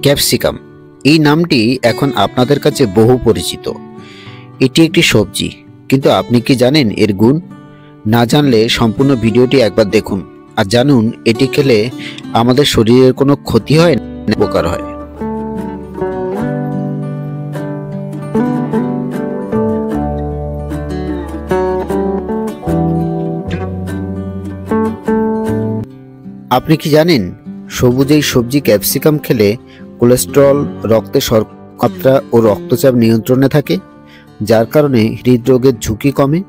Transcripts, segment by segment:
Capsicum এই নামটি এখন আপনাদের কাছে বহু পরিচিত। এটি একটি সবজি, কিন্তু আপনি কি জানেন এর গুণ? না জানলে সম্পূর্ণ ভিডিওটি একবার দেখুন আর জানুন এটি খেলে আমাদের শরীরের কোনো ক্ষতি হয় না, উপকার হয়। আপনি কি জানেন সবুজ এই সবজি ক্যাপসিকাম খেলে কোলেস্টেরল, রক্তে শর্করা ও রক্তচাপ নিয়ন্ত্রণে থাকে, যার কারণে হৃদরোগের ঝুঁকি কমে।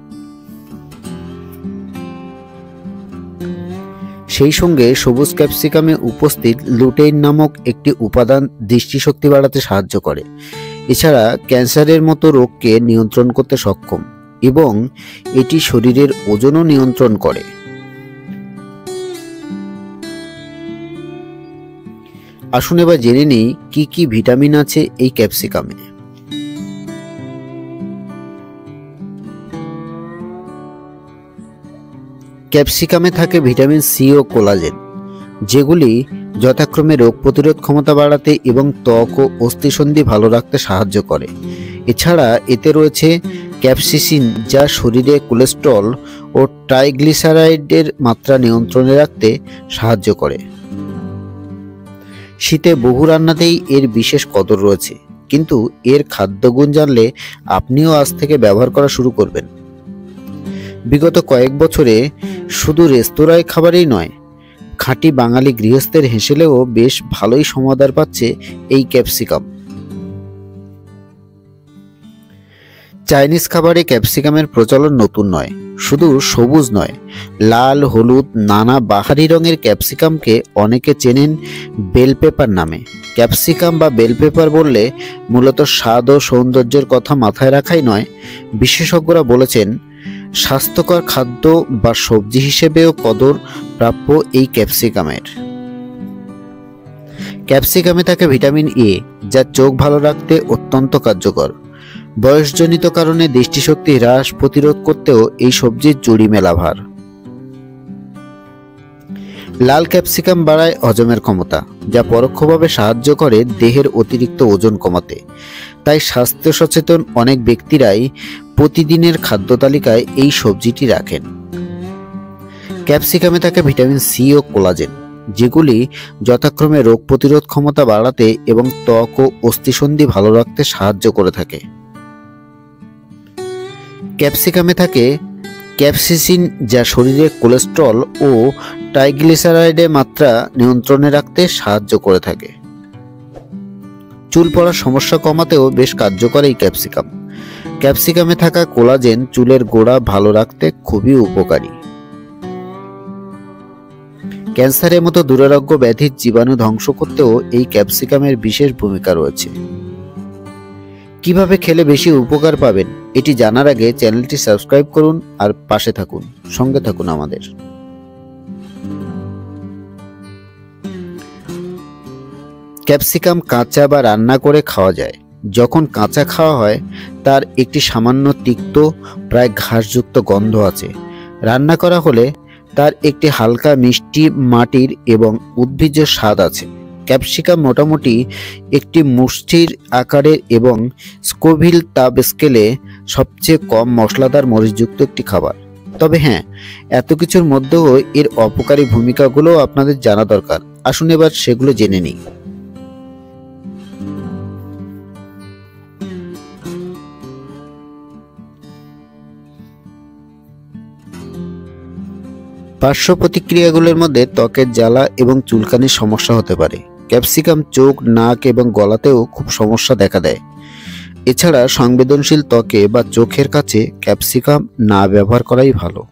সেই সঙ্গে সবুজ ক্যাপসিকামে উপস্থিত লুটেইন নামক একটি উপাদান দৃষ্টিশক্তি বাড়াতে সাহায্য করে। এছাড়া ক্যান্সারের মতো রোগকে নিয়ন্ত্রণ করতে সক্ষম এবং এটি শরীরের ওজনও নিয়ন্ত্রণ করে। আসুন এবার জেনে নিই কি কি ভিটামিন আছে এই ক্যাপসিকামে। ক্যাপসিকামে থাকে ভিটামিন সি ও কোলাজেন, যেগুলি যথাক্রমে রোগ প্রতিরোধ ক্ষমতা বাড়াতে এবং ত্বক ও অস্থিসন্ধি ভালো রাখতে সাহায্য করে। এছাড়া এতে রয়েছে ক্যাপসিসিন, যা শরীরে কোলেস্টেরল ও ট্রাইগ্লিসারাইডের মাত্রা নিয়ন্ত্রণে রাখতে সাহায্য করে। শীতে বহু রান্নাতেই এর বিশেষ কদর রয়েছে, কিন্তু এর খাদ্যগুণ জানলে আপনিও আজ থেকে ব্যবহার করা শুরু করবেন। বিগত কয়েক বছরে শুধু রেস্তোরাঁয় খাবারেই নয়, খাঁটি বাঙালি গৃহস্থের হেসেলেও বেশ ভালোই সমাদর পাচ্ছে এই ক্যাপসিকাম। চাইনিজ খাবারে ক্যাপসিকামের প্রচলন নতুন নয়। শুধু সবুজ নয়, লাল, হলুদ, নানা বাহারি রঙের ক্যাপসিকামকে অনেকে চেনেন বেল পেপার নামে। ক্যাপসিকাম বা বেল পেপার বললে মূলত স্বাদ ও সৌন্দর্যের কথা মাথায় রাখাই নয়, বিশেষজ্ঞরা বলেছেন স্বাস্থ্যকর খাদ্য বা সবজি হিসেবেও কদর প্রাপ্য এই ক্যাপসিকামের। ক্যাপসিকামে থাকে ভিটামিন এ, যা চোখ ভালো রাখতে অত্যন্ত কার্যকর। বয়সজনিত কারণে দৃষ্টিশক্তি হ্রাস প্রতিরোধ করতেও এই সবজির জুড়ি মেলা ভার। লাল ক্যাপসিকাম বাড়ায় হজমের ক্ষমতা, যা পরোক্ষভাবে সাহায্য করে দেহের অতিরিক্ত ওজন কমাতে। তাই স্বাস্থ্য সচেতন অনেক ব্যক্তিরাই প্রতিদিনের খাদ্য তালিকায় এই সবজিটি রাখেন। ক্যাপসিকামে থাকে ভিটামিন সি ও কোলাজেন, যেগুলি যথাক্রমে রোগ প্রতিরোধ ক্ষমতা বাড়াতে এবং ত্বক ও অস্থিসন্ধি ভালো রাখতে সাহায্য করে থাকে। ক্যাপসিকামে থাকে ক্যাপসিসিন, যা শরীরে কোলেস্টেরল ও ট্রাইগ্লিসারাইডের মাত্রা নিয়ন্ত্রণে রাখতে সাহায্য করে থাকে। চুল পড়ার সমস্যা কমাতেও বেশ কার্যকর এই ক্যাপসিকাম। ক্যাপসিকামে থাকা কোলাজেন চুলের গোড়া ভালো রাখতে খুবই উপকারী। ক্যান্সারের মতো দুরারোগ্য ব্যাধির জীবাণু ধ্বংস করতেও এই ক্যাপসিকামের বিশেষ ভূমিকা রয়েছে। কিভাবে খেলে বেশি উপকার পাবেন এটি জানার আগে চ্যানেলটি সাবস্ক্রাইব করুন আর পাশে থাকুন, সঙ্গে থাকুন আমাদের। ক্যাপসিকাম কাঁচা বা রান্না করে খাওয়া যায়। যখন কাঁচা খাওয়া হয় তার একটি সামান্য তিক্ত, প্রায় ঘাসযুক্ত গন্ধ আছে। রান্না করা হলে তার একটি হালকা মিষ্টি, মাটির এবং উদ্ভিজ্জ স্বাদ আছে। ক্যাপসিকাম মোটামুটি একটি মুষ্টির আকারের এবং স্কোভিল তাপ স্কেলে সবচেয়ে কম মশলাদার মরিচযুক্ত একটি খাবার। তবে হ্যাঁ, এত কিছুর মধ্যেও এর অপকারী ভূমিকাগুলো আপনাদের জানা দরকার। আসুন এবার সেগুলো জেনে নিই। পার্শ্ব প্রতিক্রিয়াগুলোর মধ্যে ত্বকের জ্বালা এবং চুলকানির সমস্যা হতে পারে। ক্যাপসিকাম চোখ, নাক এবং গলাতেও খুব সমস্যা দেখা দেয়। এছাড়া সংবেদনশীল ত্বকে বা চোখের কাছে ক্যাপসিকাম না ব্যবহার করাই ভালো।